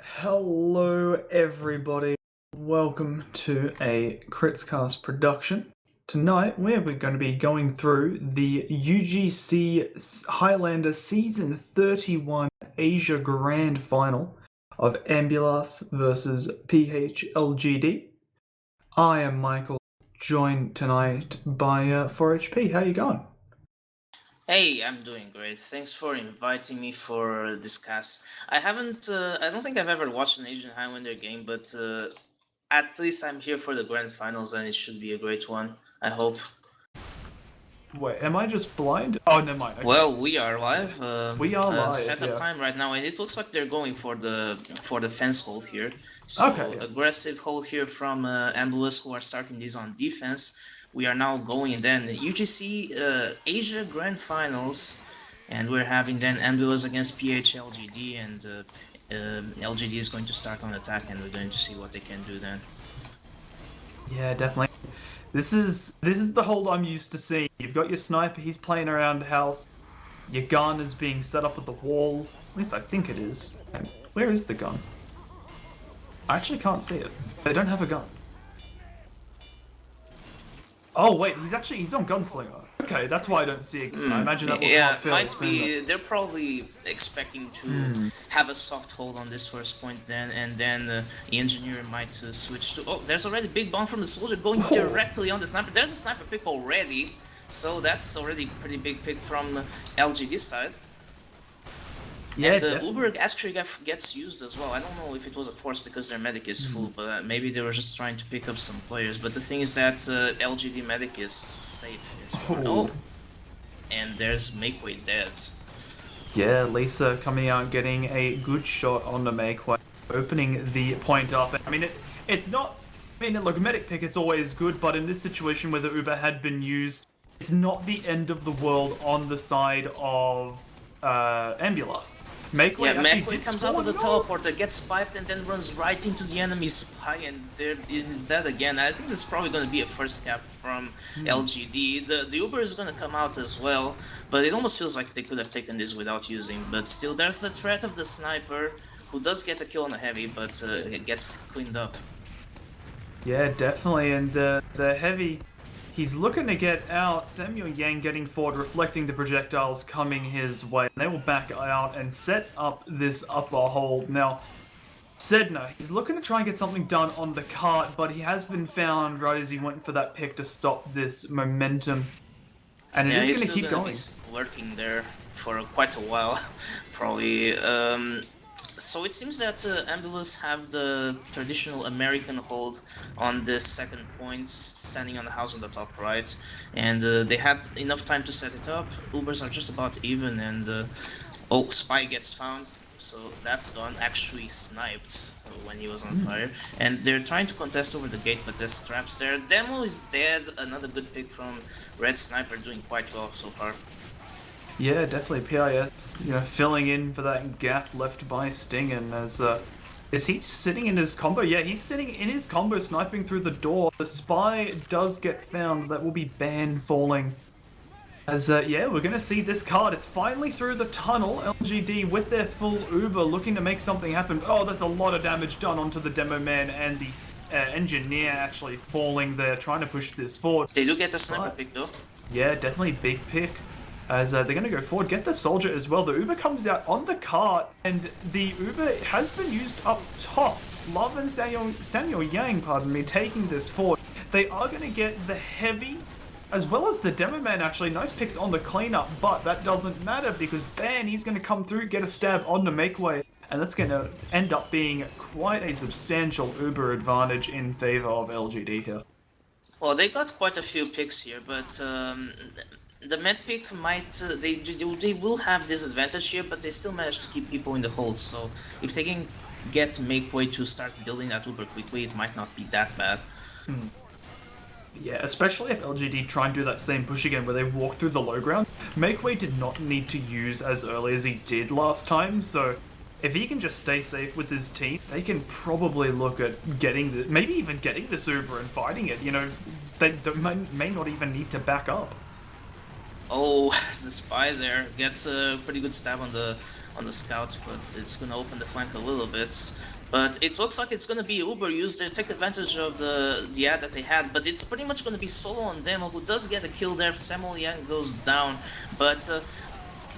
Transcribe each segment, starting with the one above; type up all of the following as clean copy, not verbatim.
Hello, everybody. Welcome to a Critscast production. Tonight, we're going to be going through the UGC Highlander Season 31 Asia Grand Final of Ambulas versus PH.LGD. I am Michael, joined tonight by 4HP. How you going? Hey, I'm doing great. Thanks for inviting me for this cast. I don't think I've ever watched an Asian Highlander game, but at least I'm here for the grand finals and it should be a great one. I hope. Wait, am I just blind? Oh, never mind. Okay. Well, we are live. We are live, Setup yeah. time right now, and it looks like they're going for the fence hold here. So Okay, yeah. aggressive hold here from Ambulas, who are starting this on defense. We are now going then UGC Asia Grand Finals, and we're having then Ambulas against PH.LGD, and LGD is going to start on attack, and we're going to see what they can do then. Yeah, definitely. This is the hold I'm used to seeing. You've got your sniper, he's playing around the house. Your gun is being set up at the wall. At least I think it is. Where is the gun? I actually can't see it. They don't have a gun. Oh wait, he's on gunslinger. Okay, that's why I don't see it. I imagine that will come up fairly soon. They're probably expecting to have a soft hold on this first point then, and then the engineer might switch to. Oh, there's already big bomb from the soldier going directly on the sniper. There's a sniper pick already, so that's already pretty big pick from LGD side. Yeah, and the Uber actually gets used as well. I don't know if it was a force because their medic is full, but maybe they were just trying to pick up some players. But the thing is that LGD medic is safe. Oh, and there's Makeway dead. Yeah, Lisa coming out getting a good shot on the Makeway, opening the point up. I mean, it's not. I mean, look, medic pick is always good, but in this situation where the Uber had been used, it's not the end of the world on the side of Ambulas. Makeway comes out of the teleporter, gets spiked, and then runs right into the enemy spy, and there is dead again. I think this is probably going to be a first cap from LGD. The Uber is going to come out as well, but it almost feels like they could have taken this without using. But still, there's the threat of the sniper, who does get a kill on a heavy, but it gets cleaned up. Yeah, definitely, and the heavy... He's looking to get out. Samuel Yang getting forward, reflecting the projectiles coming his way. They will back out and set up this upper hold. Now, Sedna, he's looking to try and get something done on the cart, but he has been found right as he went for that pick to stop this momentum. And it is going to keep going. He's working there for quite a while, probably. So it seems that Ambulas have the traditional American hold on the second point, standing on the house on the top right, and they had enough time to set it up. Ubers are just about even, and oh, Spy gets found, so that's gone. Actually sniped when he was on fire, and they're trying to contest over the gate, but there's traps there. Demo is dead. Another good pick from Red Sniper, doing quite well so far. Yeah, definitely PIS, filling in for that gap left by Stingen as, is he sitting in his combo? Yeah, he's sitting in his combo sniping through the door. The spy does get found. That will be ban falling. As, yeah, we're going to see this card. It's finally through the tunnel. LGD with their full Uber looking to make something happen. Oh, that's a lot of damage done onto the demo man and the engineer actually falling there, trying to push this forward. They do get a sniper pick though. Yeah, definitely big pick. As they're going to go forward, get the soldier as well. The Uber comes out on the cart, and the Uber has been used up top. Love and Samuel Yang, taking this forward. They are going to get the heavy, as well as the demo man, actually. Nice picks on the cleanup, but that doesn't matter because Ban, he's going to come through, get a stab on the Makeway, and that's going to end up being quite a substantial Uber advantage in favor of LGD here. Well, they got quite a few picks here, but the med pick might, they will have disadvantage here, but they still manage to keep people in the hold, so if they can get Makeway to start building that Uber quickly, it might not be that bad. Yeah, especially if LGD try and do that same push again where they walk through the low ground. Makeway did not need to use as early as he did last time, so if he can just stay safe with his team, they can probably look at getting maybe even getting this Uber and fighting it. They may not even need to back up. Oh, the spy there gets a pretty good stab on the on the scout, but it's gonna open the flank a little bit. But it looks like it's gonna be Uber used to take advantage of the ad that they had, but it's pretty much gonna be solo on Demo, who does get a kill there. Samuel Yang goes down, but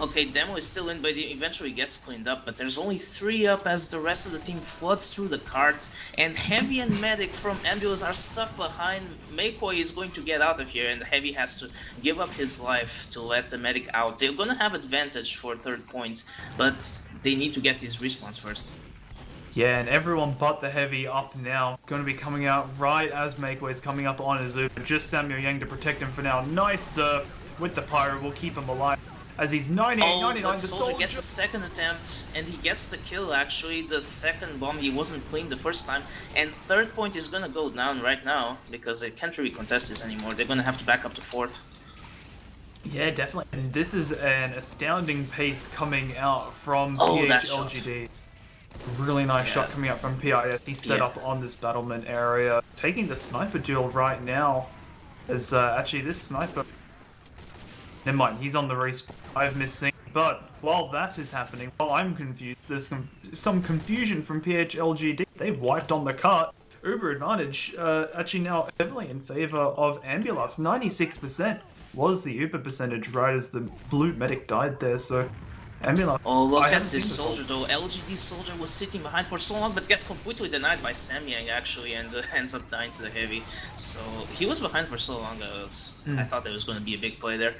okay, Demo is still in, but he eventually gets cleaned up, but there's only 3 up as the rest of the team floods through the cart, and Heavy and Medic from Ambulas are stuck behind. Makoi is going to get out of here, and Heavy has to give up his life to let the Medic out. They're gonna have advantage for 3rd point, but they need to get his respawns first. Yeah, and everyone but the Heavy up now. Going to be coming out right as Makoi is coming up on his Uber. Just Samuel Yang to protect him for now. Nice surf with the Pyro will keep him alive. As he's 98, 99, but the Soldier gets a 2nd attempt, and he gets the kill actually. The 2nd bomb, he wasn't clean the 1st time, and 3rd point is gonna go down right now, because they can't really contest this anymore. They're gonna have to back up to 4th. Yeah, definitely. And this is an astounding piece coming out from PH.LGD. Really nice shot coming out from PIS. He's set up on this battlement area. Taking the sniper duel right now. As actually this sniper... Never mind, he's on the respawn. I've missing. But while that is happening, while I'm confused, there's some confusion from PH.LGD. They've wiped on the cart. Uber advantage actually now heavily in favor of Ambulas. 96% was the Uber percentage right as the blue medic died there, so Ambulas. Oh, look at this Soldier though. LGD Soldier was sitting behind for so long, but gets completely denied by Samyang actually, and ends up dying to the Heavy. So he was behind for so long, I thought there was going to be a big play there.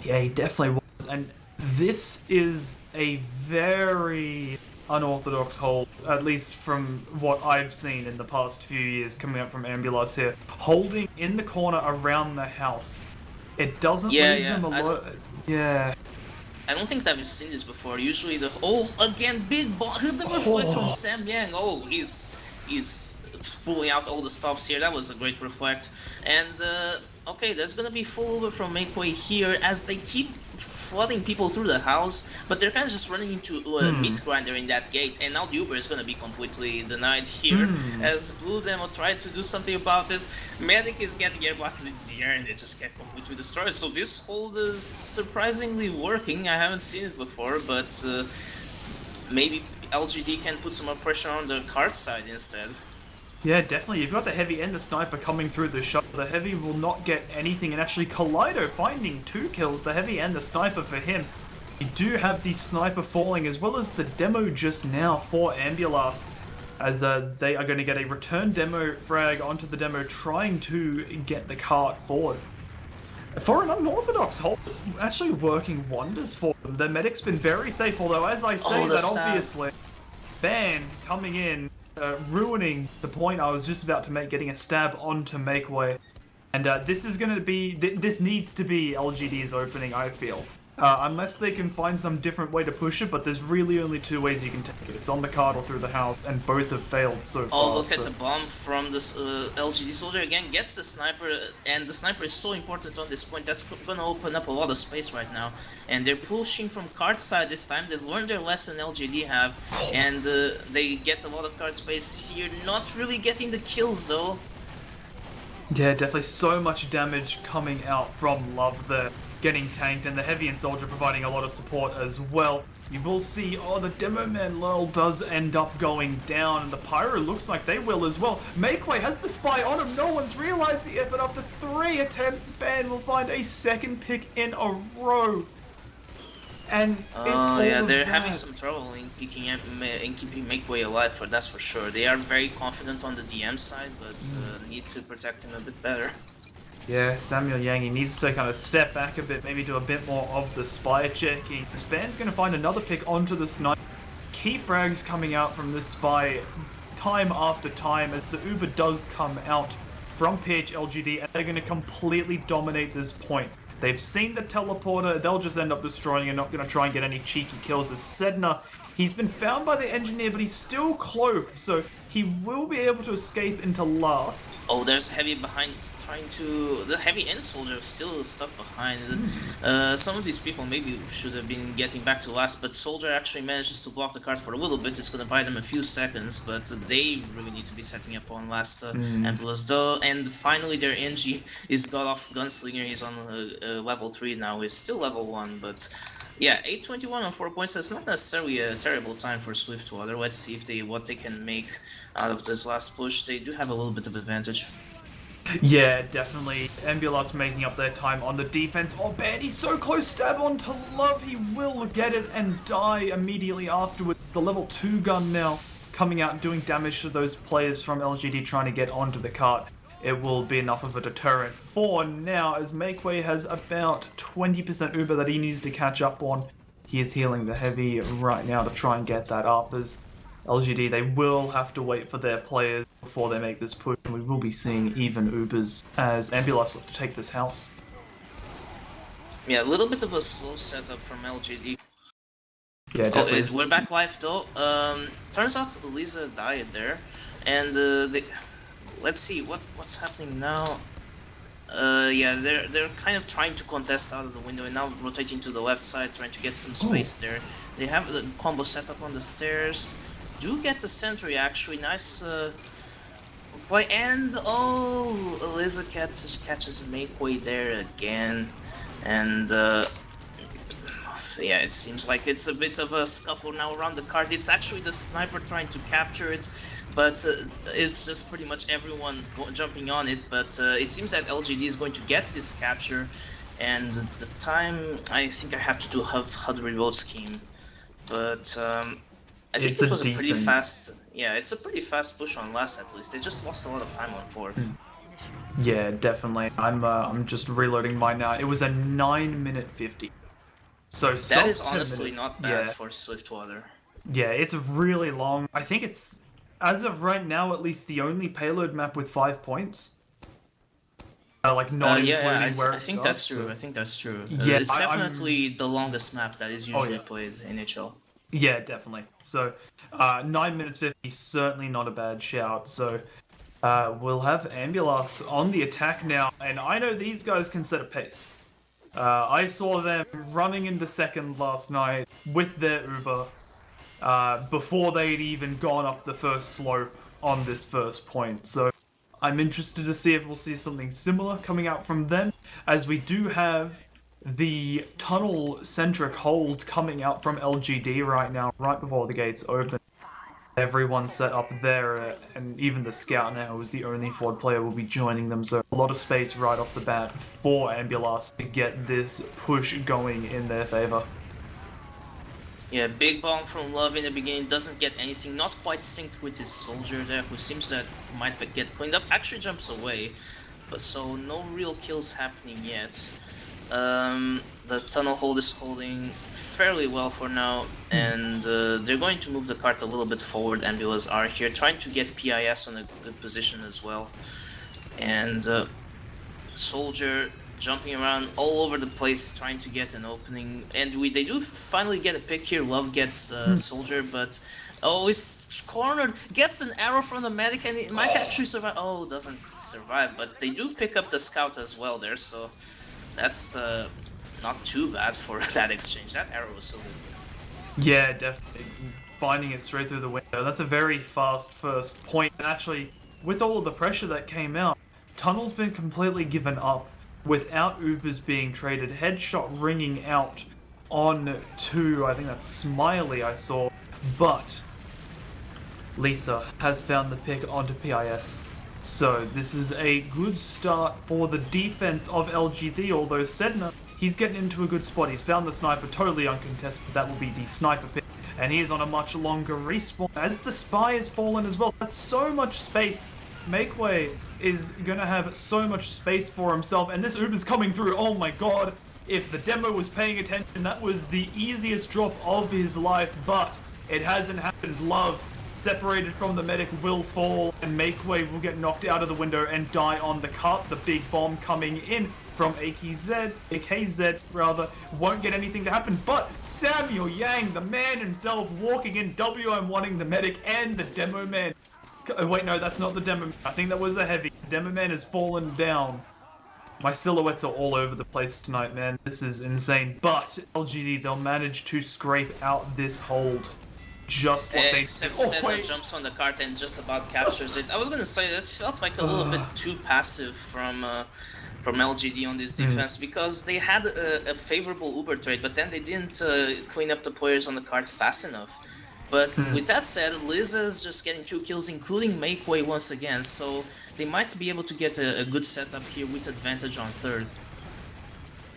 Yeah, he definitely was, and this is a very unorthodox hold, at least from what I've seen in the past few years coming up from Ambulas here. Holding in the corner around the house. It doesn't leave them alone. I don't think that we've seen this before. Usually the... Oh, again, big ball. The reflect from Samyang. Oh, he's pulling out all the stops here. That was a great reflect. And, okay, there's gonna be full over from Makeway here as they keep flooding people through the house, but they're kind of just running into a meat grinder in that gate, and now the Uber is gonna be completely denied here as Blue Demo tried to do something about it. Medic is getting air blasted into the air and they just get completely destroyed. So this hold is surprisingly working. I haven't seen it before, but maybe LGD can put some more pressure on the cart side instead. Yeah, definitely. You've got the Heavy and the Sniper coming through the shot. The Heavy will not get anything, and actually Kaleido finding 2 kills, the Heavy and the Sniper for him. You do have the Sniper falling, as well as the Demo just now for Ambulas, as they are going to get a return Demo frag onto the Demo, trying to get the cart forward. For an unorthodox hold, it's actually working wonders for them. The Medic's been very safe, although as I say that obviously, Ban coming in, ruining the point I was just about to make, getting a stab onto Makeway. And this is going to be... This needs to be LGD's opening, I feel. Unless they can find some different way to push it, but there's really only 2 ways you can take it. It's on the cart or through the house, and both have failed so far. Oh, look at the bomb from this LGD Soldier again, gets the Sniper, and the Sniper is so important on this point. That's gonna open up a lot of space right now. And they're pushing from cart side this time. They've learned their lesson, LGD have, and they get a lot of cart space here. Not really getting the kills though. Yeah, definitely so much damage coming out from Love there. Getting tanked, and the Heavy and Soldier providing a lot of support as well. You will see, oh, the Demo Man Lurl does end up going down, and the Pyro looks like they will as well. Makeway has the spy on him, no one's realised the effort. After 3 attempts, Ban will find a 2nd pick in a row. And yeah, they're having some trouble in keeping Makeway alive, that's for sure. They are very confident on the DM side, but need to protect him a bit better. Yeah, Samuel Yang, he needs to kind of step back a bit, maybe do a bit more of the spy checking. This band's going to find another pick onto the sniper. Key frags coming out from this spy time after time as the Uber does come out from PH.LGD, and they're going to completely dominate this point. They've seen the teleporter, they'll just end up destroying it, not going to try and get any cheeky kills as Sedna. He's been found by the engineer, but he's still cloaked, so he will be able to escape into last. Oh, there's Heavy behind, trying to... The Heavy and Soldier still stuck behind. Some of these people maybe should have been getting back to last, but Soldier actually manages to block the cart for a little bit. It's going to buy them a few seconds, but they really need to be setting up on last Ambulas though. And finally their NG is got off Gunslinger. He's on level 3 now. He's still level 1, but... Yeah, 821 on 4 points. That's not necessarily a terrible time for Swiftwater. Let's see if what they can make out of this last push. They do have a little bit of advantage. Yeah, definitely. Ambulas making up their time on the defense. Oh, man, he's so close. Stab onto Love. He will get it and die immediately afterwards. The level 2 gun now coming out and doing damage to those players from LGD trying to get onto the cart. It will be enough of a deterrent for now, as Makeway has about 20% Uber that he needs to catch up on. He is healing the heavy right now to try and get that up, as LGD, they will have to wait for their players before they make this push, and we will be seeing even Ubers as Ambulas look to take this house. Yeah, a little bit of a slow setup from LGD. Yeah, definitely. We're back live though. Turns out Lisa died there, and let's see what's happening now. Yeah, they're kind of trying to contest out of the window and now rotating to the left side, trying to get some space there. They have the combo set up on the stairs. Do get the sentry actually, nice play, and Eliza catches Makeway there again, and yeah, it seems like it's a bit of a scuffle now around the card. It's actually the sniper trying to capture it, but it's just pretty much everyone jumping on it. But it seems that LGD is going to get this capture, and the time, I think I have to do HUD reload scheme, but I think it was a pretty fast. Yeah, it's a pretty fast push on last at least. They just lost a lot of time on fourth. Yeah, definitely. I'm just reloading mine now. It was a 9-minute 50. So that is honestly not bad for Swiftwater. Yeah, it's really long. I think it's, as of right now, at least the only payload map with 5 points. Like not including where I think that's true. I think that's true. Yeah, it's definitely the longest map that is usually played in NHL. Yeah, definitely. So 9 minutes 50, certainly not a bad shout. So we'll have Ambulas on the attack now, and I know these guys can set a pace. I saw them running into second last night with their Uber before they'd even gone up the first slope on this first point. So I'm interested to see if we'll see something similar coming out from them, as we do have the tunnel-centric hold coming out from LGD right now, right before the gates open. Everyone's set up there, and even the scout now is the only forward player will be joining them, so a lot of space right off the bat for Ambulas to get this push going in their favor. Yeah, big bomb from Love in the beginning, doesn't get anything, not quite synced with his soldier there, who seems that might get cleaned up, actually jumps away, but so no real kills happening yet. The tunnel hold is holding fairly well for now, and they're going to move the cart a little bit forward. Ambulas are here trying to get PIS on a good position as well, and Soldier jumping around all over the place trying to get an opening, and they do finally get a pick here. Love gets Soldier, but he's cornered, gets an arrow from the medic, and it might actually survive. Oh, doesn't survive, but they do pick up the scout as well there, so that's not too bad for that exchange. That arrow was so good. Yeah, definitely. Finding it straight through the window. That's a very fast first point. And actually, with all of the pressure that came out, Tunnel's been completely given up without Ubers being traded. Headshot ringing out on to, I think that's Smiley I saw. But Lisa has found the pick onto PIS. So this is a good start for the defense of LGD, although Sedna, he's getting into a good spot. He's found the sniper totally uncontested. That will be the sniper pick. And he is on a much longer respawn as the spy has fallen as well. That's so much space. Makeway is going to have so much space for himself. And this Uber's coming through. Oh my god. If the demo was paying attention, that was the easiest drop of his life. But it hasn't happened. Love, separated from the medic, will fall, and Makeway will get knocked out of the window and die on the cart. The big bomb coming in from AKZ rather, won't get anything to happen, but Samuel Yang, the man himself, walking in, WM1ing the medic and the demo man. Wait, no, that's not the demo man. I think that was a heavy. The demo man has fallen down. My silhouettes are all over the place tonight, man. This is insane. But LGD, they'll manage to scrape out this hold. just what they Except did. Oh, Senna wait. jumps on the cart and just about captures it. I was gonna say that felt like a little bit too passive from LGD on this defense because they had a favorable Uber trade, but then they didn't clean up the players on the cart fast enough. But with that said, Liza's just getting 2 kills, including Make Way once again, so they might be able to get a good setup here with advantage on third.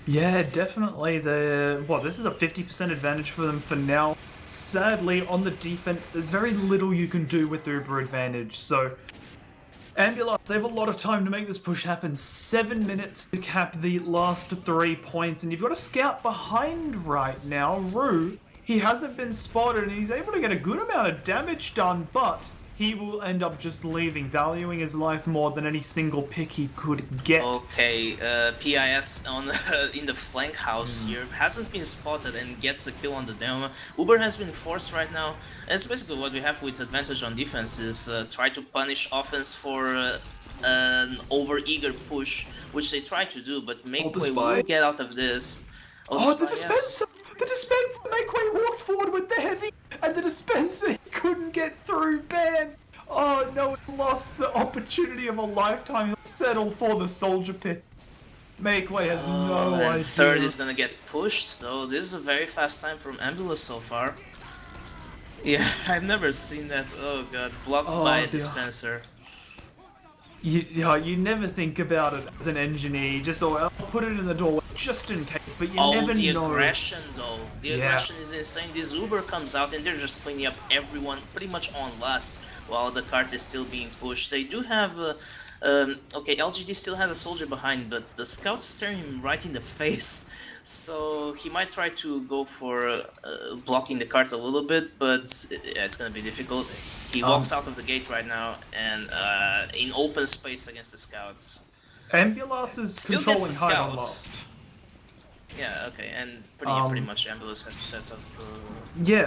Yeah, definitely. This is a 50% advantage for them for now. Sadly, on the defense, there's very little you can do with the Uber advantage. So, Ambulas, they have a lot of time to make this push happen. 7 minutes to cap the last 3 points, and you've got a scout behind right now, Rue. He hasn't been spotted, and he's able to get a good amount of damage done, but he will end up just leaving, valuing his life more than any single pick he could get. Okay, PIS on in the flank house here hasn't been spotted and gets the kill on the demo. Uber has been forced right now, and it's basically what we have with advantage on defense is try to punish offense for an over-eager push, which they try to do, but Makeway will get out of this. The dispenser! The dispenser! Makeway walked forward with the heavy, and the dispenser couldn't get through. Ban! Oh no, he lost the opportunity of a lifetime. He'll settle for the soldier pit. Makeway has no idea. Third is gonna get pushed, so this is a very fast time from Ambulas so far. Yeah, I've never seen that. Oh god, blocked by a dispenser. You never think about it as an engineer. You just I'll put it in the doorway just in case, but you never know. The aggression though. The aggression is insane. This Uber comes out and they're just cleaning up everyone pretty much en masse while the cart is still being pushed. They do have okay, LGD still has a soldier behind, but the scout's staring him right in the face. So he might try to go for blocking the cart a little bit, but it's gonna be difficult. He walks out of the gate right now and in open space against the scouts. Ambulas is still controlling high on last. Yeah, okay, and pretty much Ambulas has to set up. Yeah,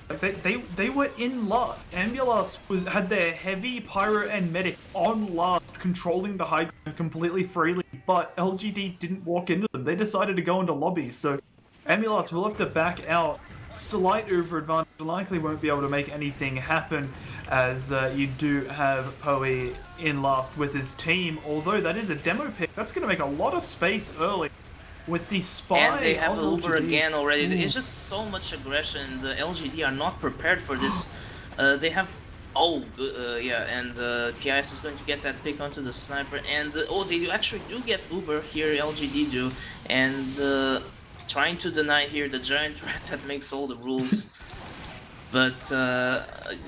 they were in last. Ambulas had their heavy, pyro, and medic on last, controlling the high ground completely freely, but LGD didn't walk into them. They decided to go into lobbies, so Ambulas will have to back out. Slight Uber advantage, likely won't be able to make anything happen, as you do have Poe in last with his team, although that is a demo pick. That's going to make a lot of space early with the spy. And they have the Uber again already. It's just so much aggression. The LGD are not prepared for this. They have... and PIS is going to get that pick onto the sniper, and they actually do get Uber here, LGD do, and trying to deny here the giant rat that makes all the rules. But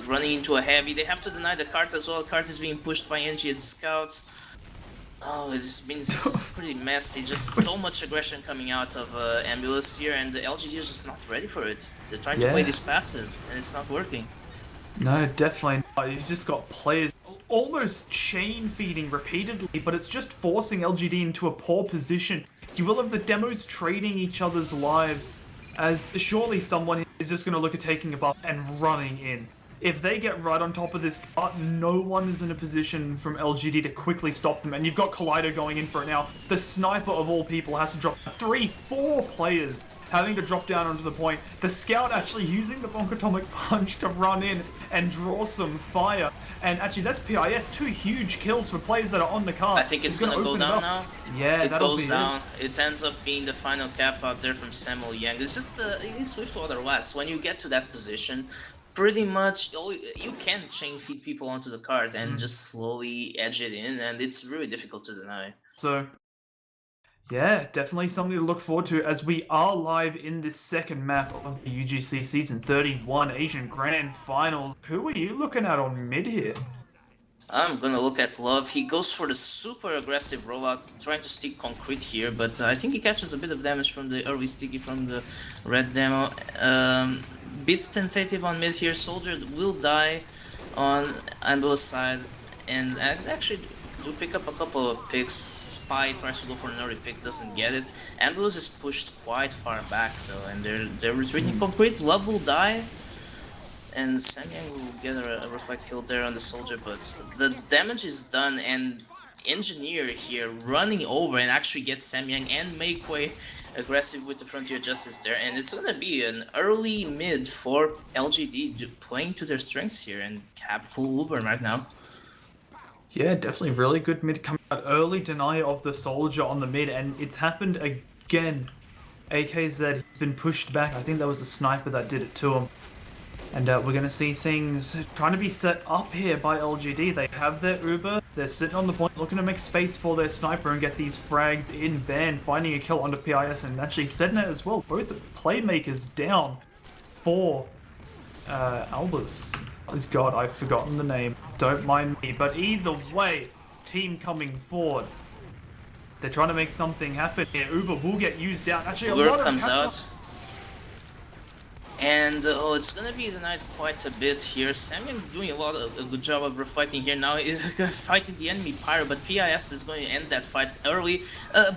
running into a heavy, they have to deny the cart as well. Cart is being pushed by NG and scouts. Oh, it's been pretty messy. Just so much aggression coming out of Ambulas here, and the LGD is just not ready for it. They're trying to play this passive, and it's not working. No, definitely not. You've just got players almost chain feeding repeatedly, but it's just forcing LGD into a poor position. You will have the demos trading each other's lives, as surely someone is just going to look at taking a buff and running in. If they get right on top of this cart, no one is in a position from LGD to quickly stop them, and you've got Collider going in for it now. The sniper of all people has to drop 4 players having to drop down onto the point. The scout actually using the Bonk Atomic Punch to run in and draw some fire. And actually, that's PIS, 2 huge kills for players that are on the cart. I think it's gonna go down now. Yeah, it goes down. It ends up being the final cap out there from Samuel Yang. It's just it's Wiethoofd West. When you get to that position, pretty much you can chain feed people onto the cart and just slowly edge it in, and it's really difficult to deny. So, yeah, definitely something to look forward to as we are live in this second map of the UGC Season 31 Asian Grand Finals. Who are you looking at on mid here? I'm gonna look at Love. He goes for the super aggressive rollout, trying to stick concrete here, but I think he catches a bit of damage from the early sticky from the red demo. Bit tentative on mid here. Soldier will die on Ambulas side, and actually do pick up a couple of picks. Spy tries to go for an early pick, doesn't get it. Ambulas is pushed quite far back though, and they're retreating concrete. Love will die, and Samyang will get a reflect kill there on the soldier, but the damage is done, and Engineer here running over and actually gets Samyang and Makeway aggressive with the Frontier Justice there, and it's gonna be an early mid for LGD playing to their strengths here and have full Uber right now. Yeah, definitely really good mid coming out. Early deny of the soldier on the mid, and it's happened again. AKZ has been pushed back. I think that was a sniper that did it to him. And we're going to see things trying to be set up here by LGD. They have their Uber. They're sitting on the point, looking to make space for their sniper and get these frags in ban, finding a kill onto PIS and actually setting it as well. Both playmakers down for Ambulas. Oh, God, I've forgotten the name. Don't mind me. But either way, team coming forward. They're trying to make something happen here. Uber will get used out. Actually, a Uber lot of comes out. And oh, it's gonna be denied quite a bit here. Samuel doing a good job of refighting here. Now is fighting the enemy Pyro, but PIS is going to end that fight early.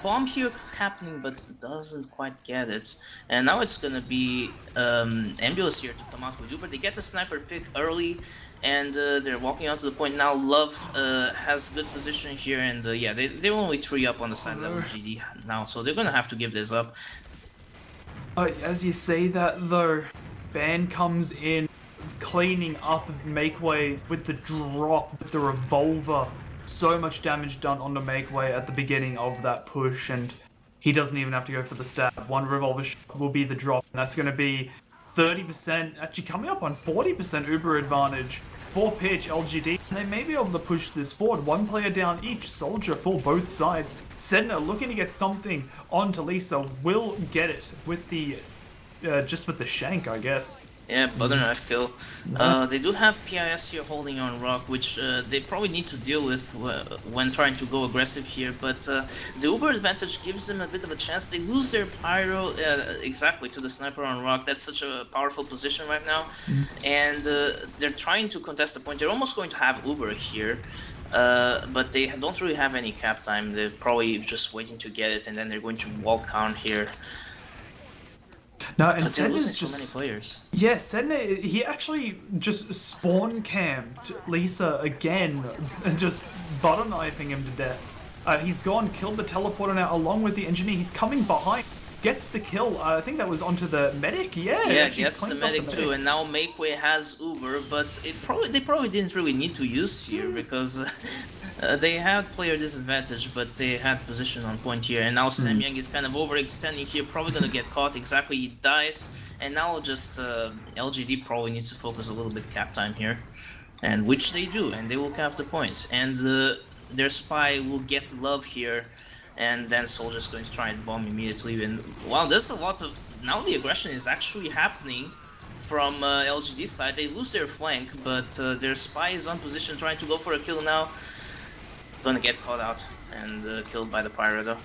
Bomb here happening, but doesn't quite get it. And now it's gonna be Ambulas here to come out with Uber. They get the sniper pick early, and they're walking out to the point now. Love has good position here, and yeah, they're only 3 up on the side level GD now, so they're gonna have to give this up. As you say that though, Ban comes in, cleaning up Makeway with the drop, with the revolver. So much damage done on the Makeway at the beginning of that push, and he doesn't even have to go for the stab. One revolver shot will be the drop, and that's going to be 30%, actually coming up on 40% Uber advantage for PH.LGD, and they may be able to push this forward. One player down each, soldier for both sides. Sedna looking to get something onto Lisa, will get it with the, just with the shank, I guess. Yeah, butter knife kill. They do have PIS here holding on Rock, which they probably need to deal with when trying to go aggressive here, but the Uber advantage gives them a bit of a chance. They lose their Pyro exactly to the sniper on Rock. That's such a powerful position right now, and they're trying to contest the point. They're almost going to have Uber here, but they don't really have any cap time. They're probably just waiting to get it, and then they're going to walk on here. No, and but they're losing just, so many players. Yeah, Sedna, he actually just spawn camped Lisa again and just butter knifing him to death. He's gone, killed the teleporter now along with the engineer. He's coming behind, gets the kill. I think that was onto the medic. Yeah, gets the medic too. And now Makeway has Uber, but they probably didn't really need to use here because they had player disadvantage, but they had position on point here. And now Samyang is kind of overextending here, probably gonna get caught. Exactly, he dies. And now just LGD probably needs to focus a little bit cap time here, and which they do, and they will cap the points. And their spy will get love here, and then Soldier's going to try and bomb immediately. And wow, there's a lot of now the aggression is actually happening from LGD side. They lose their flank, but their spy is on position trying to go for a kill now. Gonna get caught out and killed by the Pyro though.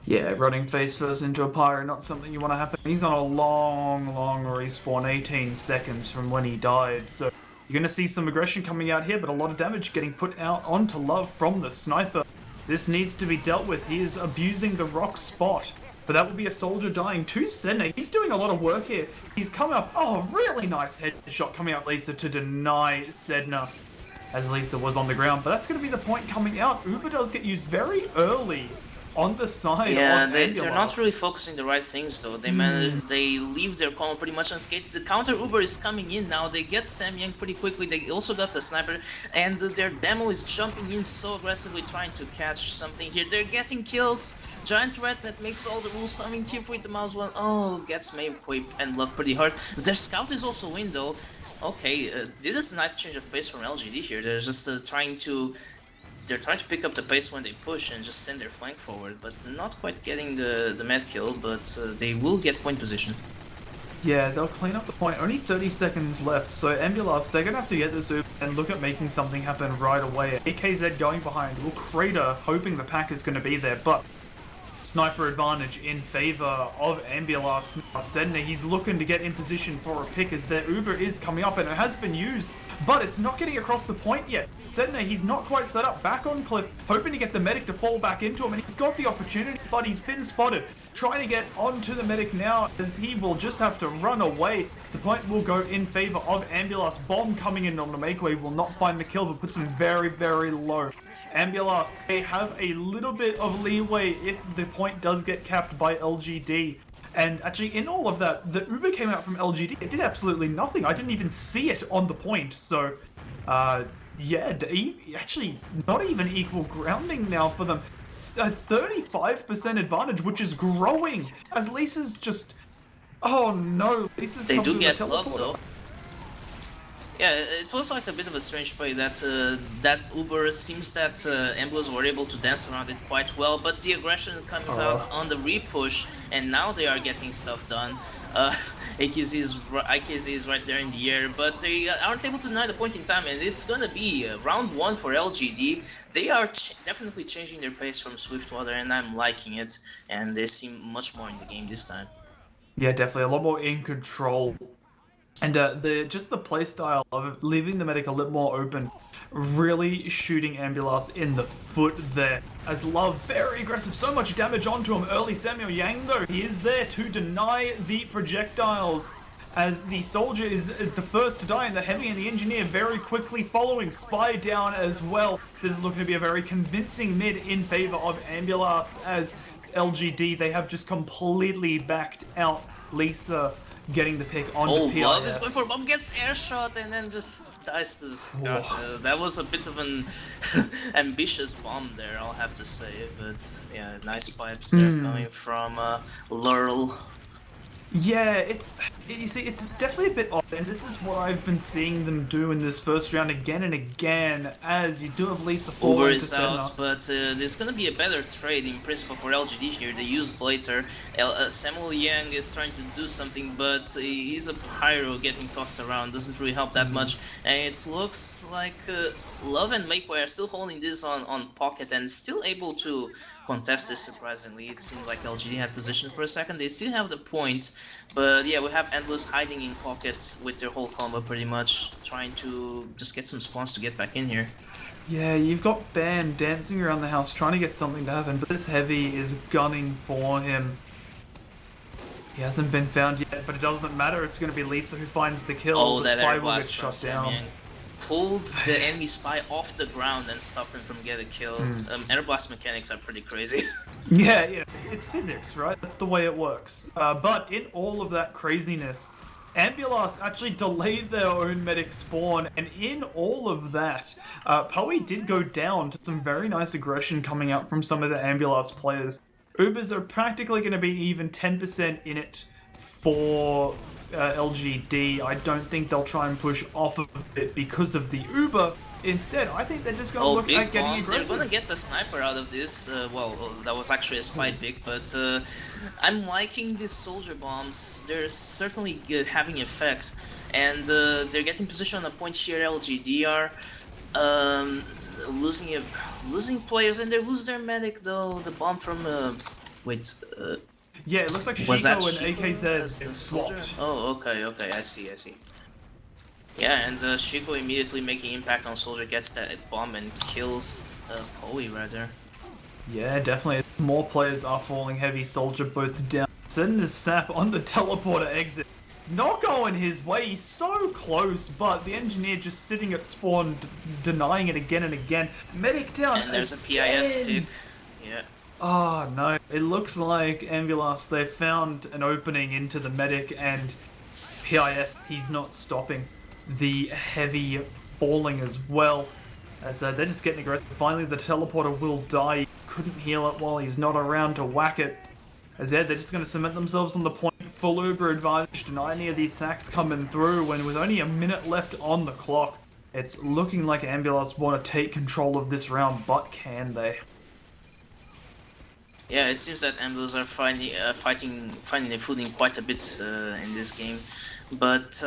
Yeah, running face first into a Pyro, not something you want to happen. He's on a long respawn, 18 seconds from when he died, so you're going to see some aggression coming out here, but a lot of damage getting put out onto Love from the sniper. This needs to be dealt with. He is abusing the rock spot, but that would be a soldier dying to Sedna. He's doing a lot of work here. He's come up, oh, really nice headshot coming out Lisa to deny Sedna, as Lisa was on the ground, but that's going to be the point coming out. Uber does get used very early on the side. Yeah, they're not really focusing the right things though. They they leave their combo pretty much unscathed. The counter Uber is coming in now. They get Samyang pretty quickly. They also got the sniper, and their demo is jumping in so aggressively, trying to catch something here. They're getting kills. Giant Red that makes all the rules coming here with the mouse one. Oh, gets Mayquip and Love pretty hard. But their scout is also in though. Okay, this is a nice change of pace from LGD here. They're just trying to pick up the pace when they push and just send their flank forward, but not quite getting the med kill, but they will get point position. Yeah, they'll clean up the point. Only 30 seconds left, so Ambulas, they're going to have to get this Uber and look at making something happen right away. AKZ going behind will crater, hoping the pack is going to be there, but sniper advantage in favor of Ambulas. Sedna, he's looking to get in position for a pick as their Uber is coming up, and it has been used, but it's not getting across the point yet. Sedna, he's not quite set up, back on Cliff, hoping to get the medic to fall back into him, and he's got the opportunity, but he's been spotted. Trying to get onto the medic now, as he will just have to run away. The point will go in favor of Ambulas. Bomb coming in on the Makeway will not find the kill, but puts him very low. Ambulas, they have a little bit of leeway if the point does get capped by LGD. And actually, in all of that, the Uber came out from LGD. It did absolutely nothing. I didn't even see it on the point. So, yeah, actually, not even equal grounding now for them. A 35% advantage, which is growing as Lisa's just. Oh no, Lisa's They come do through get the love teleporter. though. Yeah, it was like a bit of a strange play that that Uber, it seems that Ambulas were able to dance around it quite well, but the aggression comes out on the repush, and now they are getting stuff done. IKZ is right there in the air, but they aren't able to deny the point in time, and it's gonna be round 1 for LGD. They are definitely changing their pace from Swiftwater, and I'm liking it, and they seem much more in the game this time. Yeah, definitely a lot more in control. And the playstyle of leaving the medic a little more open, really shooting Ambulas in the foot there. As Love, very aggressive, so much damage onto him early. Samuel Yang though, he is there to deny the projectiles. As the soldier is the first to die, and the heavy and the engineer very quickly following. Spy down as well. This is looking to be a very convincing mid in favor of Ambulas, as LGD, they have just completely backed out Lisa getting the pick on the PIS. Love is going for a bomb, gets air shot, and then just dies to the scout. That was a bit of an ambitious bomb there, I'll have to say. But yeah, nice pipes there coming from Lurl. Yeah, you see, it's definitely a bit odd, and this is what I've been seeing them do in this first round again and again, as you do have Lisa falling Uber to is center. out, but there's gonna be a better trade in principle for LGD here. They use it later. Samuel Yang is trying to do something, but he's a pyro getting tossed around, doesn't really help that much. And it looks like Love and Makeway are still holding this on pocket and still able to contest this surprisingly. It seemed like LGD had position for a second. They still have the point, but yeah, we have Endless hiding in pockets with their whole combo pretty much, trying to just get some spawns to get back in here. Yeah, you've got Ban dancing around the house trying to get something to happen, but this heavy is gunning for him. He hasn't been found yet, but it doesn't matter. It's going to be Lisa who finds the kill. Oh, the that spy air will get blast from shut down. Samyang pulled the enemy spy off the ground and stopped him from getting a kill. Air blast mechanics are pretty crazy. Yeah, it's physics, right? That's the way it works. But in all of that craziness, Ambulas actually delayed their own medic spawn, and in all of that, Py did go down to some very nice aggression coming out from some of the Ambulas players. Ubers are practically going to be even 10% in it for LGD. I don't think they'll try and push off of it because of the Uber. Instead, I think they're just going to look at getting aggressive. They're going to get the sniper out of this. Well, that was actually a spy pick, but I'm liking these soldier bombs. They're certainly having effect, and they're getting position on a point here. LGD are losing players, and they lose their medic though. The bomb from yeah, it looks like Shiko and AKZ have swapped. Oh, okay, I see. Yeah, and Shiko immediately making impact on Soldier, gets that bomb and kills Poi rather. Yeah, definitely. More players are falling heavy. Soldier both down. Sending his sap on the teleporter exit. It's not going his way. He's so close, but the engineer just sitting at spawn, denying it again and again. Medic down. And there's a PIS pick. Yeah. Oh no, it looks like Ambulas, they've found an opening into the medic, and PIS, he's not stopping. The heavy falling as well, as they're just getting aggressive. Finally the teleporter will die. He couldn't heal it while he's not around to whack it. As they're just going to cement themselves on the point. Full Uber advantage, deny any of these sacks coming through, when with only a minute left on the clock, it's looking like Ambulas want to take control of this round, but can they? Yeah, it seems that Ambulas are finding their footing quite a bit in this game, but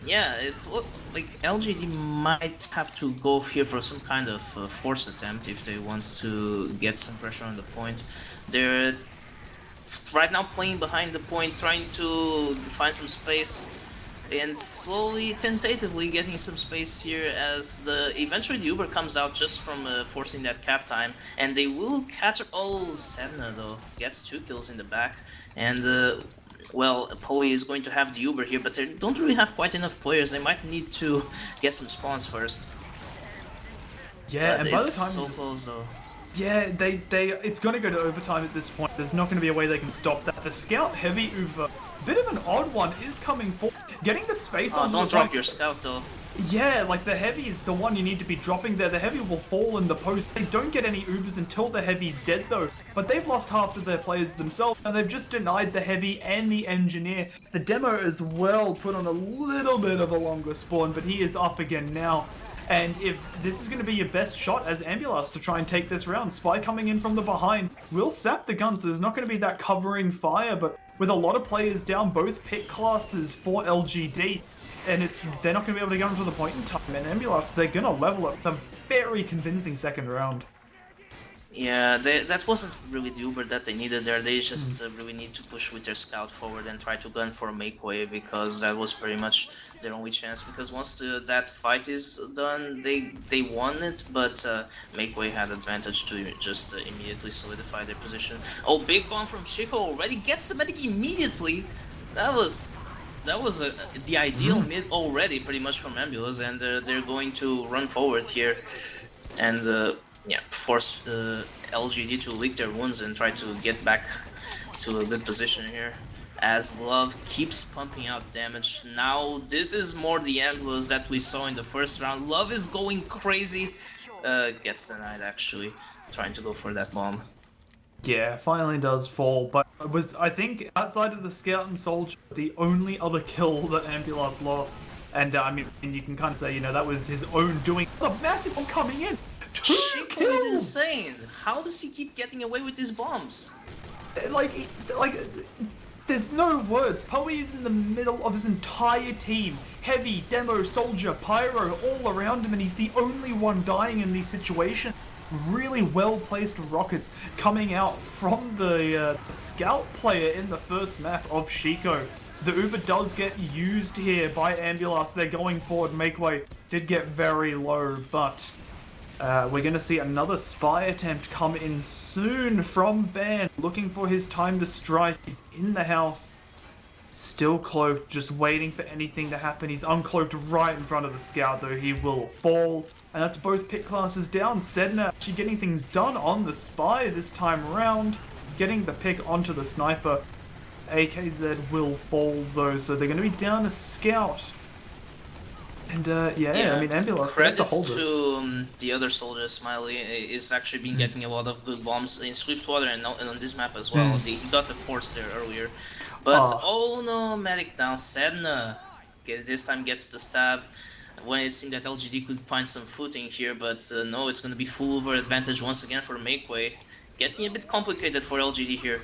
yeah, it's like LGD might have to go here for some kind of force attempt if they want to get some pressure on the point. They're right now playing behind the point, trying to find some space, and slowly, tentatively getting some space here as eventually the Uber comes out just from forcing that cap time, and they will catch up. Oh, Sedna though gets 2 kills in the back, and well, Poi is going to have the Uber here, but they don't really have quite enough players. They might need to get some spawns first. Yeah, But and by the it's time so close though. yeah, it's going to go to overtime at this point. There's not going to be a way they can stop that. The Scout Heavy Uber, bit of an odd one, is coming forward. Getting the space Oh, onto don't the drop point. your scout though. Yeah, like the Heavy is the one you need to be dropping there. The Heavy will fall in the post. They don't get any Ubers until the Heavy's dead though. But they've lost half of their players themselves, and they've just denied the Heavy and the Engineer. The Demo as well put on a little bit of a longer spawn, but he is up again now. And if this is going to be your best shot as Ambulas to try and take this round, Spy coming in from the behind will sap the gun, so there's not going to be that covering fire, but with a lot of players down both pick classes for LGD, and they're not going to be able to get onto the point in time, and Ambulas, they're going to level up a very convincing second round. Yeah, that wasn't really the Uber that they needed there. They just really need to push with their scout forward and try to gun for a makeway, because that was pretty much their only chance. Because once that fight is done, they won it, but makeway had advantage to just immediately solidify their position. Oh, big bomb from Chico already gets the medic immediately. That was the ideal mid already, pretty much from Ambulas, and they're going to run forward here and yeah, force LGD to lick their wounds and try to get back to a good position here. As Love keeps pumping out damage. Now this is more the Ambulas that we saw in the first round. Love is going crazy. Gets denied actually, trying to go for that bomb. Yeah, finally does fall, but it was, I think, outside of the Scout and Soldier, the only other kill that Ambulas lost. And I mean, you can kind of say, you know, that was his own doing. A massive one coming in! Chico is insane! How does he keep getting away with these bombs? Like, there's no words. Poe is in the middle of his entire team. Heavy, Demo, Soldier, Pyro, all around him, and he's the only one dying in these situations. Really well-placed rockets coming out from the Scout player in the first map of Chico. The Uber does get used here by Ambulas. They're going forward. Makeway did get very low, but we're going to see another Spy attempt come in soon from Ban, looking for his time to strike. He's in the house, still cloaked, just waiting for anything to happen. He's uncloaked right in front of the Scout, though. He will fall, and that's both pick classes down. Sedna actually getting things done on the Spy this time around, getting the pick onto the Sniper. AKZ will fall, though, so they're going to be down a Scout. And yeah, I mean, Ambulas, they have to hold this. To the other soldier, Smiley, is actually been getting a lot of good bombs in Swiftwater and on this map as well. He got the force there earlier. But, oh no, medic down, Sedna. This time gets the stab. When it seemed that LGD could find some footing here, but no, it's going to be full over advantage once again for Makeway. Getting a bit complicated for LGD here.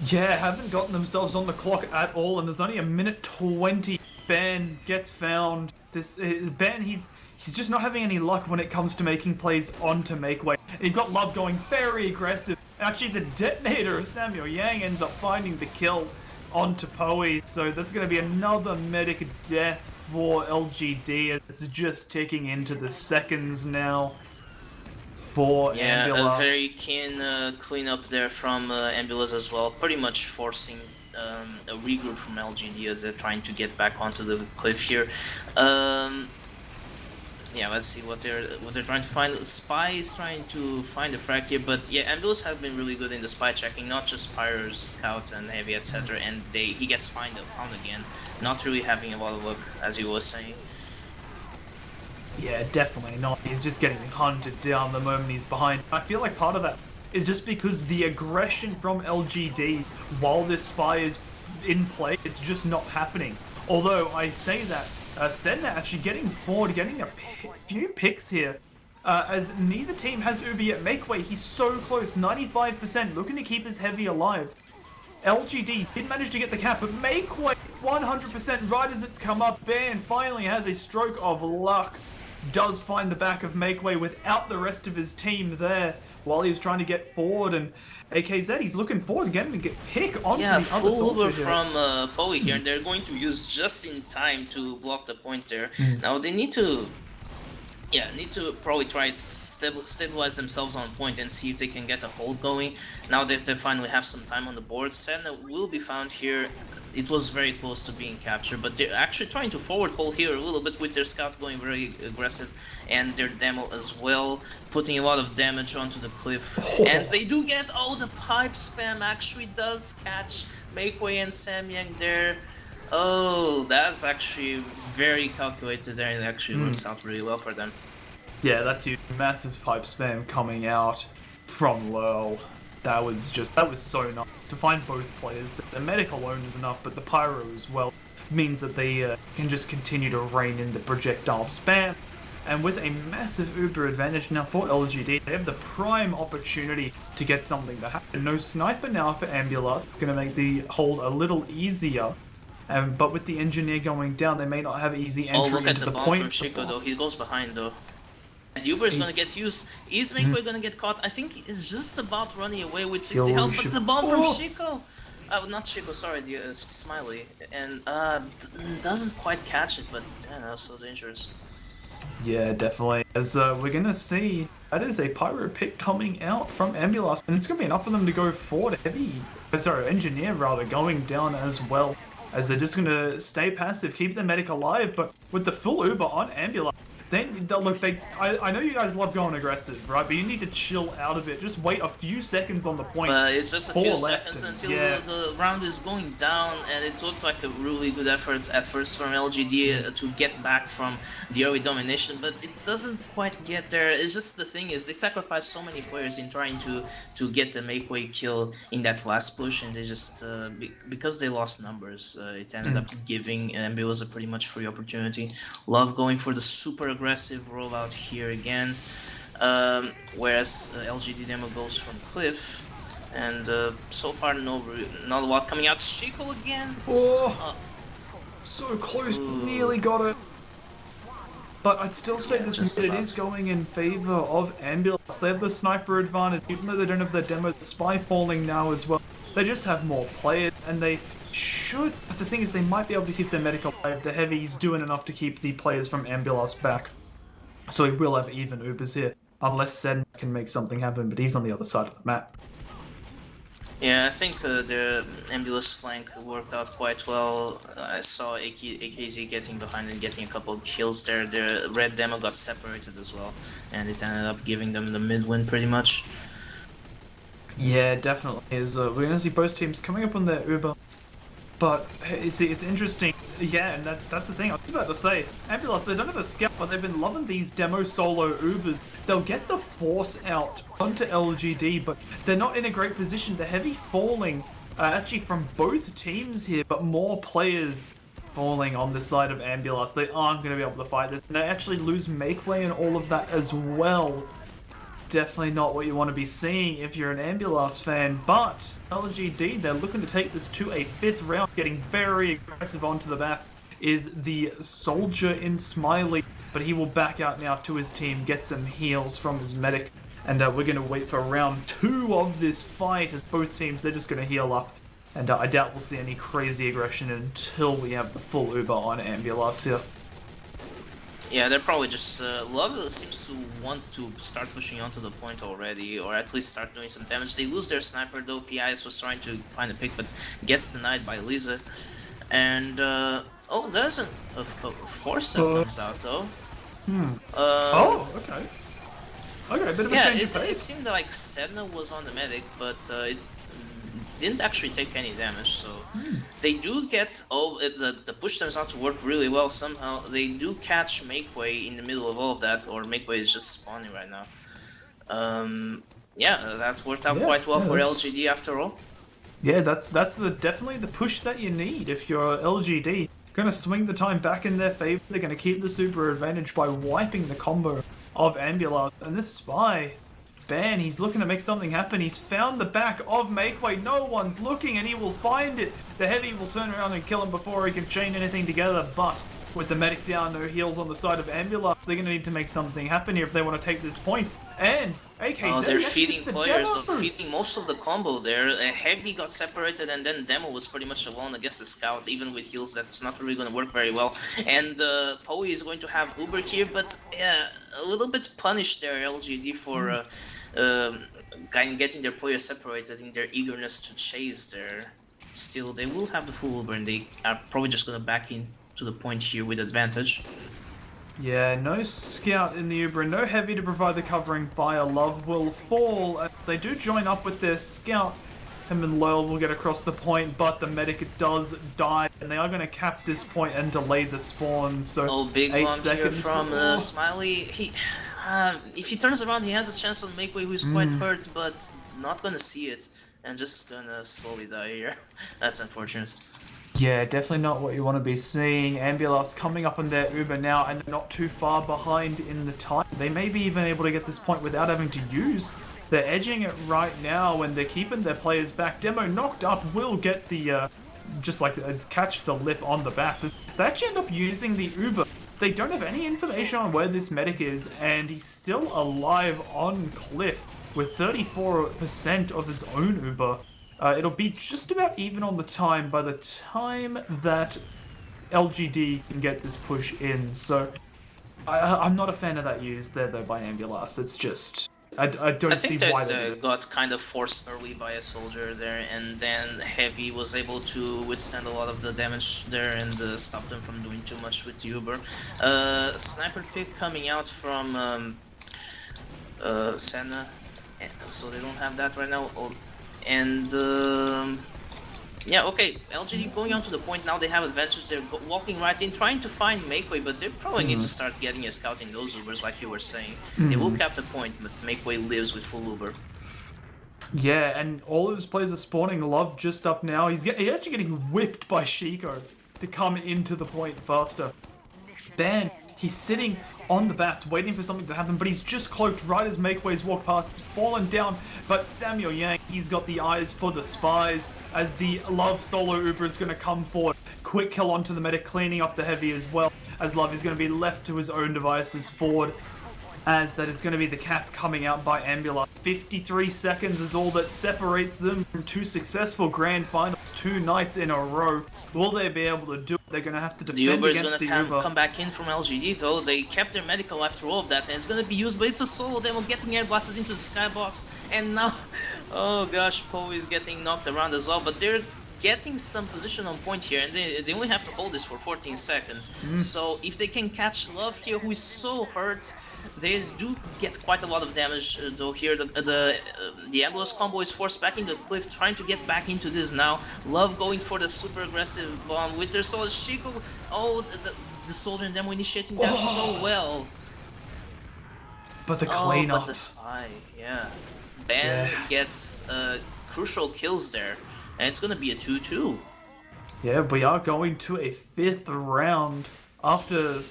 Yeah, haven't gotten themselves on the clock at all, and there's only a minute 20. Ben gets found. This Ben, he's just not having any luck when it comes to making plays onto Makeway. You've got Love going very aggressive. Actually, the detonator of Samuel Yang ends up finding the kill onto Poe, so that's going to be another medic death for LGD. It's just ticking into the seconds now for yeah, Ambulas. A very keen cleanup there from Ambulas as well, pretty much forcing a regroup from LGD as they're trying to get back onto the cliff here. Yeah, let's see what they're trying to find. Spy is trying to find a frag here, but yeah, Ambulas have been really good in the spy checking, not just Pyro, Scout, and Heavy, etc. And he gets found again, not really having a lot of luck, as you were saying. Yeah, definitely not. He's just getting hunted down the moment he's behind. I feel like part of that is just because the aggression from LGD while this Spy is in play, it's just not happening. Although I say that, Sedna actually getting forward, getting a few picks here. As neither team has Uber yet. Makeway, he's so close, 95%, looking to keep his Heavy alive. LGD did manage to get the cap, but Makeway 100% right as it's come up. Ban finally has a stroke of luck. Does find the back of Makeway without the rest of his team there while he was trying to get forward, and AKZ, he's looking forward again to get pick onto the other full Uber soldier from Poe here, and they're going to use just in time to block the point there. Now they need to probably try to stabilize themselves on point and see if they can get a hold going. Now that they finally have some time on the board, Senna will be found here. it was very close to being captured, but they're actually trying to forward hold here a little bit with their scout going very aggressive, and their demo as well, putting a lot of damage onto the cliff. And they do get, oh, the pipe spam actually does catch Makeway and Samyang there. Oh, that's actually very calculated there, and it actually works out really well for them. Yeah, that's huge. Massive pipe spam coming out from Lurl. That was so nice to find both players. The medic alone is enough, but the pyro as well means that they can just continue to rein in the projectile spam. And with a massive Uber advantage now for LGD, they have the prime opportunity to get something to happen. No sniper now for Ambulas. It's going to make the hold a little easier. But with the engineer going down, they may not have easy entry look at into the the bomb point. from Chico though. He goes behind though. And Uber is gonna get used. Is Makeway gonna get caught? I think he's just about running away with 60 health, but the bomb from Chico! Not Chico, sorry, the Smiley. And doesn't quite catch it, but damn, that was so dangerous. Yeah, definitely. As we're gonna see, that is a pyro pick coming out from Ambulas, and it's gonna be enough for them to go forward. Engineer rather, going down as well, as they're just gonna stay passive, keep the medic alive, but with the full Uber on Ambulas, then look, I know you guys love going aggressive, right? But you need to chill out of it. Just wait a few seconds on the point. It's just a few seconds until the round is going down, and it looked like a really good effort at first from LGD to get back from the early domination, but it doesn't quite get there. It's just the thing is they sacrificed so many players in trying to get the Makeway kill in that last push, and they just because they lost numbers, it ended up giving Ambulas a pretty much free opportunity. Love going for the super aggressive rollout here again, whereas LGD demo goes from cliff, and so far not a lot coming out. Chico again. So close, nearly got it. But I'd still say this mid is going in favor of Ambulas. They have the sniper advantage, even though they don't have their demo. Spy falling now as well. They just have more players, and they should. But the thing is, they might be able to keep their medic alive. The heavy's doing enough to keep the players from Ambulas back. So we will have even Ubers here, unless Sen can make something happen, but he's on the other side of the map. Yeah, I think the Ambulas flank worked out quite well. I saw AKZ getting behind and getting a couple of kills there. The red demo got separated as well, and it ended up giving them the mid win pretty much. Yeah, definitely. We're going to see both teams coming up on their Uber. But it's interesting, yeah, and that's the thing I was about to say. Ambulas, they don't have a scout, but they've been loving these demo solo Ubers. They'll get the force out onto LGD, but they're not in a great position. The heavy falling, actually from both teams here, but more players falling on the side of Ambulas. They aren't going to be able to fight this. And they actually lose Makeway and all of that as well. Definitely not what you want to be seeing if you're an Ambulas fan, but LGD, they're looking to take this to a 5th round, getting very aggressive onto the bats, is the soldier in Smiley, but he will back out now to his team, get some heals from his medic, and we're going to wait for round 2 of this fight, as both teams, they're just going to heal up, and I doubt we'll see any crazy aggression until we have the full Uber on Ambulas here. Yeah, they're probably just... Love seems to want to start pushing onto the point already, or at least start doing some damage. They lose their sniper though. P.I.S. was trying to find a pick, but gets denied by Lisa. And, oh, there's a force that comes out though. Okay. Okay, a bit of a change of pace. It seemed like Sedna was on the medic, but it didn't actually take any damage, so they do get the push turns out to work really well somehow. They do catch Makeway in the middle of all of that, or Makeway is just spawning right now. Yeah, that worked out quite well for LGD after all. Yeah, that's definitely the push that you need if you're LGD. Gonna swing the time back in their favor. They're gonna keep the super advantage by wiping the combo of Ambulas, and this Spy. Ban, he's looking to make something happen. He's found the back of Makeway. No one's looking, and he will find it. The heavy will turn around and kill him before he can chain anything together. But with the medic down, no heals on the side of Ambulas, they're going to need to make something happen here if they want to take this point. And AKZ, they're feeding players, feeding most of the combo there. Heavy got separated, and then Demo was pretty much alone against the Scout, even with heals. That's not really going to work very well. And Poe is going to have Uber here, but yeah, a little bit punished there, LGD, for getting their players separated in their eagerness to chase there. still they will have the full Uber, and they are probably just gonna back in to the point here with advantage. Yeah, no scout in the Uber, and no heavy to provide the covering fire. Love will fall as they do join up with their scout. Him and Loyal will get across the point, but the medic does die, and they are going to cap this point and delay the spawn. So, Oh, big 8 bomb here seconds from before. Smiley. If he turns around, he has a chance on Makeway, who is quite hurt, but not gonna see it, and just gonna slowly die here. That's unfortunate. Yeah, definitely not what you want to be seeing. Ambulas coming up on their Uber now, and they're not too far behind in the time. They may be even able to get this point without having to use. They're edging it right now, and they're keeping their players back. Demo knocked up will get the, catch the lip on the bats. They actually end up using the Uber. They don't have any information on where this medic is, and he's still alive on Cliff with 34% of his own Uber. It'll be just about even on the time by the time that LGD can get this push in. So I'm not a fan of that use there, though, by Ambulas. It's just... I don't see why they got kind of forced early by a soldier there, and then Heavy was able to withstand a lot of the damage there and stop them from doing too much with the Uber. Sniper pick coming out from Senna, so they don't have that right now. And yeah, okay, LGD going on to the point now. They have advantage. They're walking right in, trying to find Makeway, but they probably need to start getting a scout in those Ubers, like you were saying. They will cap the point, but Makeway lives with full Uber. Yeah, and all of his players are spawning. Love just up now. He's actually getting whipped by Shiko to come into the point faster. Then he's sitting on the bats, waiting for something to happen, but he's just cloaked right as Makeway's walked past. He's fallen down, but Samuel Yang, he's got the eyes for the spies as the Love solo Uber is going to come forward. Quick kill onto the medic, cleaning up the heavy as well, as Love is going to be left to his own devices forward, as that is going to be the cap coming out by Ambulance. 53 seconds is all that separates them from two successful grand finals 2 nights in a row. Will they be able to do it? They're going to have to defend the Uber is against going to come back in from LGD, though. They kept their medical after all of that, and it's going to be used, but it's a solo demo getting air blasted into the skybox, and now, oh gosh, Poe is getting knocked around as well, but they're getting some position on point here, and they only have to hold this for 14 seconds. So if they can catch Love here, who is so hurt, they do get quite a lot of damage, though here the Ambulance combo is forced back into the cliff, trying to get back into this now. Love going for the super aggressive bomb with their soldier. Shiko, oh, the soldier and demo initiating that so well. But the cleanup. But the spy, yeah. Ben gets crucial kills there, and it's gonna be a 2-2. Yeah, we are going to a 5th round. After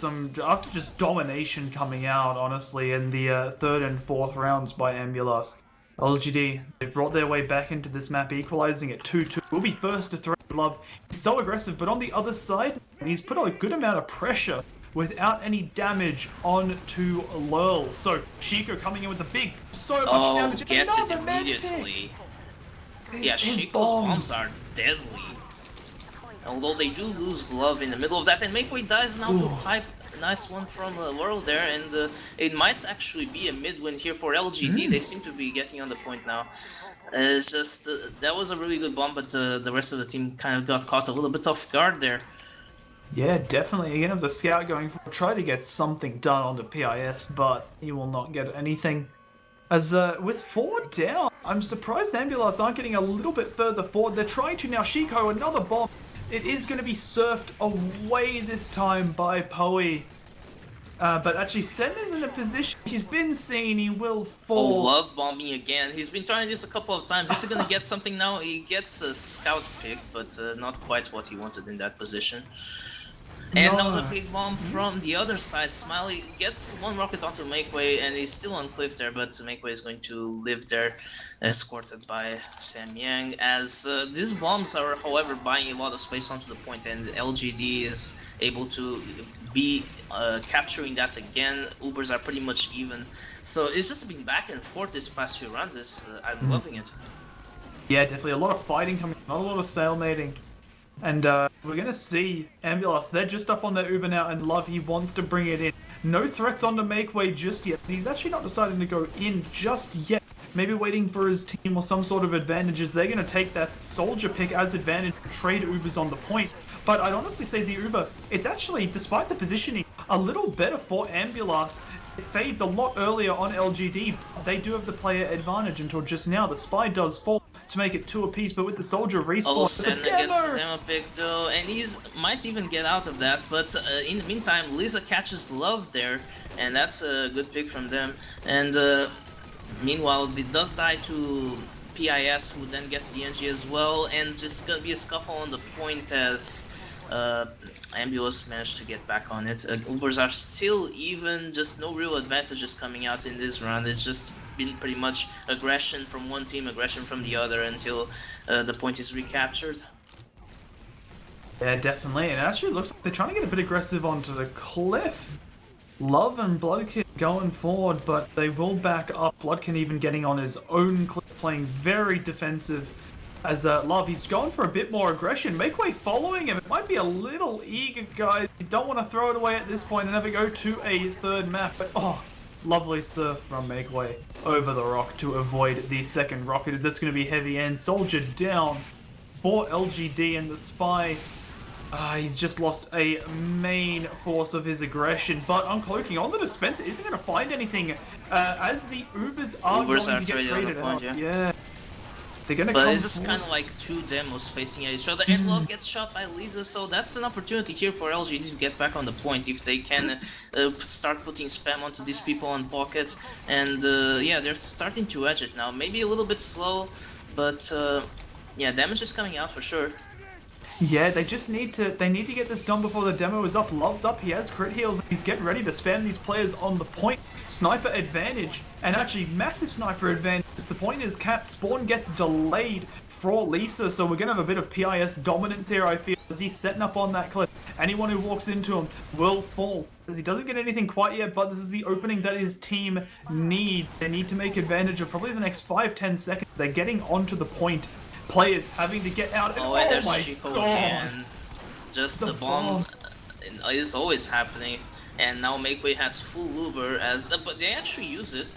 just domination coming out, honestly, in the 3rd and 4th rounds by Ambulas. LGD, they've brought their way back into this map, equalizing at 2-2. Will be first to throw Love. He's so aggressive, but on the other side, he's put a good amount of pressure without any damage onto Lurl. So, Shiko coming in with a big, so much damage. Gets it immediately. Yeah, Shiko's bombs are deadly. Although they do lose Love in the middle of that, and Makeway dies now to pipe. A nice one from World there, and it might actually be a mid-win here for LGD. They seem to be getting on the point now. It's just, that was a really good bomb, but the rest of the team kind of got caught a little bit off guard there. Yeah, definitely. Again, if the scout going for try to get something done on the PIS, but he will not get anything. As with 4 down, I'm surprised Ambulas aren't getting a little bit further forward. They're trying to now. Shiko, another bomb. It is going to be surfed away this time by Poe. But actually, Senna's in a position. He's been seen. He will fall. Oh, Love bombing again. He's been trying this a couple of times. Is he going to get something now? He gets a scout pick, but not quite what he wanted in that position. And now the big bomb from the other side. Smiley gets one rocket onto Makeway, and he's still on cliff there, but Makeway is going to live there, escorted by Sam Yang, as these bombs are, however, buying a lot of space onto the point, and LGD is able to be capturing that again. Ubers are pretty much even. So it's just been back and forth this past few runs. I'm loving it. Yeah, definitely. A lot of fighting coming, not a lot of stalemating. And we're going to see Ambulas. They're just up on their Uber now, and Love, he wants to bring it in. No threats on the Makeway just yet. He's actually not deciding to go in just yet. maybe waiting for his team or some sort of advantages. They're going to take that soldier pick as advantage, trade Ubers on the point. But I'd honestly say the Uber, it's actually, despite the positioning, a little better for Ambulas. It fades a lot earlier on LGD. They do have the player advantage until just now. The spy does fall to make it 2 apiece, but with the soldier respawn, Oh, Senna gets the demo pick though, and he's might even get out of that, but in the meantime, Lisa catches Love there, and that's a good pick from them. And meanwhile, it does die to PIS, who then gets the NG as well, and just gonna be a scuffle on the point as Ambulas managed to get back on it. Ubers are still even, just no real advantages coming out in this round. It's just been pretty much aggression from one team, aggression from the other until the point is recaptured. Yeah, definitely. And it actually looks like they're trying to get a bit aggressive onto the cliff. Love and Bloodkin going forward, but they will back up. Bloodkin even getting on his own cliff, playing very defensive. As Love, he's going for a bit more aggression. Makeway following him. It might be a little eager, guys. You don't want to throw it away at this point and have it go to a third map. But, oh, lovely surf from Makeway over the rock to avoid the second rocket. That's going to be heavy end. Soldier down for LGD, and the spy. He's just lost a main force of his aggression. But uncloaking on the dispenser isn't going to find anything as the Ubers are going to get traded out. Yeah. They're gonna but it's just kind of like two demos facing each other, and Love gets shot by Lisa, so that's an opportunity here for LGD to get back on the point if they can start putting spam onto these people on pocket. And yeah, they're starting to edge it now. Maybe a little bit slow, but yeah, damage is coming out for sure. Yeah, they just need to get this done before the demo is up. Love's up, he has crit heals, he's getting ready to spam these players on the point. Sniper advantage, and actually massive sniper advantage. The point is cap spawn gets delayed for Lisa, so we're gonna have a bit of PIS dominance here, I feel, as he's setting up on that cliff. Anyone who walks into him will fall, as he doesn't get anything quite yet, but this is the opening that his team need. They need to make advantage of probably the next 5-10 seconds. They're getting onto the point. Players having to get out. Oh, and there's Chico again. Just the bomb is always happening. And now Makeway has full Uber as, but they actually use it.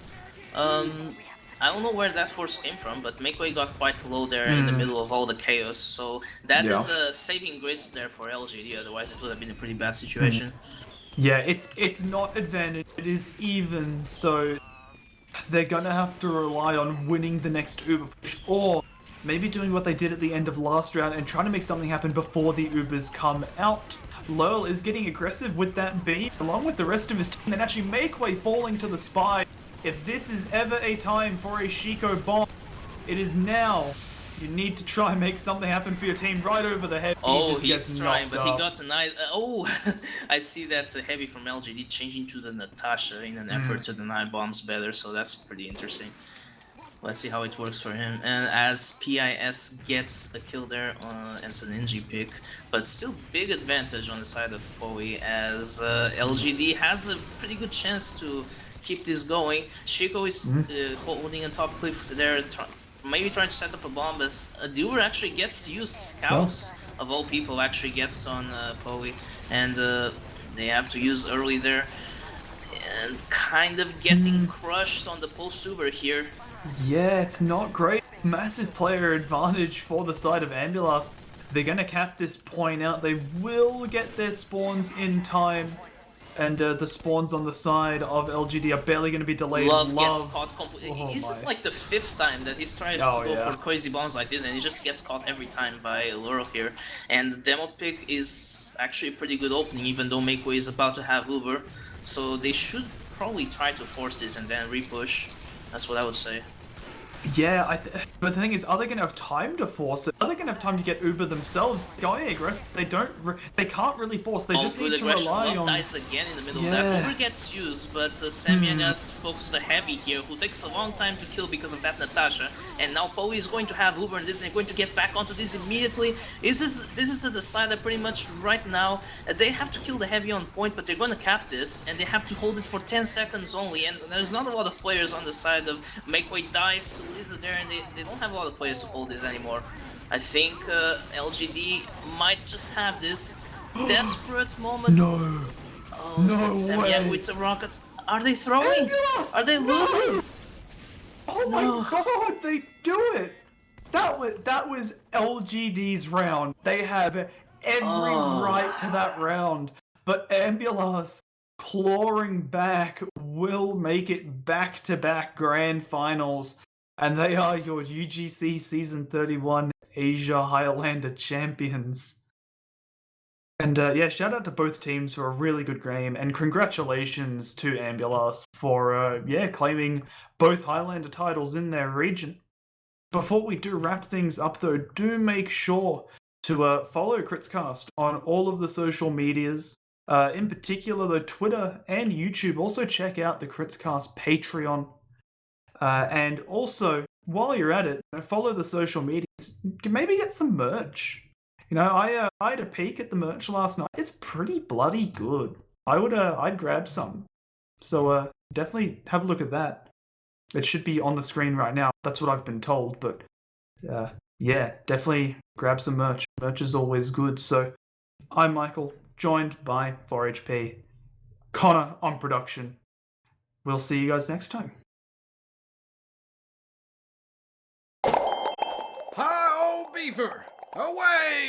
I don't know where that force came from, but Makeway got quite low there in the middle of all the chaos. So that is a saving grace there for LGD. Otherwise, it would have been a pretty bad situation. Yeah, it's not advantage. It is even. So they're gonna have to rely on winning the next Uber push, or maybe doing what they did at the end of last round and trying to make something happen before the Ubers come out. Lurl is getting aggressive with that beam, along with the rest of his team, and actually Makeway falling to the spy. If this is ever a time for a Chico bomb, it is now. You need to try and make something happen for your team right over the head. Oh, he's trying, but he got a nice... oh, I see that Heavy from LGD changing to the Natasha in an effort to deny bombs better, so that's pretty interesting. Let's see how it works for him. And as PIS gets a kill there, and it's an NG pick, but still big advantage on the side of Poi, as LGD has a pretty good chance to keep this going. Chico is holding a top cliff there, maybe trying to set up a bomb, as Dewar actually gets to use scouts, of all people, actually gets on Poi, and they have to use early there, and kind of getting crushed on the post-Uber here. Yeah, it's not great. Massive player advantage for the side of Ambulas. They're going to cap this point out. They will get their spawns in time. And the spawns on the side of LGD are barely going to be delayed. Love gets caught completely. He's just like the 5th time that he tries to go for crazy bombs like this, and he just gets caught every time by Laurel here. And the demo pick is actually a pretty good opening, even though Makeway is about to have Uber. So they should probably try to force this and then repush. That's what I would say. Yeah, but the thing is, are they going to have time to force it? Are they going to have time to get Uber themselves? Going aggressive, they can't really force. They just need to rely on. Dies again in the middle of that. Uber gets used, but Samyan has focused the Heavy here, who takes a long time to kill because of that Natasha. And now Poi is going to have Uber, and this is going to get back onto this immediately. This is the decider pretty much right now. They have to kill the Heavy on point, but they're going to cap this, and they have to hold it for 10 seconds only. And there's not a lot of players on the side of Makeway dies to Lisa there, and they don't have a lot of players to hold this anymore. I think LGD might just have this desperate moment. No. Oh, no Samyan with the rockets. Are they throwing? Are they losing? Oh my god, they do it! That was LGD's round. They have every right to that round. But Ambulas clawing back will make it back-to-back grand finals. And they are your UGC Season 31 Asia Highlander champions. And yeah, shout out to both teams for a really good game, and congratulations to Ambulas for claiming both Highlander titles in their region. Before we do wrap things up though, do make sure to follow Critscast on all of the social medias. In particular, though, Twitter and YouTube. Also check out the Critscast Patreon. And also, while you're at it, follow the social medias. Maybe get some merch. I had a peek at the merch last night. It's pretty bloody good. I'd grab some. So definitely have a look at that. It should be on the screen right now. That's what I've been told. But yeah, definitely grab some merch. Merch is always good. So I'm Michael, joined by 4HP, Connor on production. We'll see you guys next time. Hi, old beaver! Away!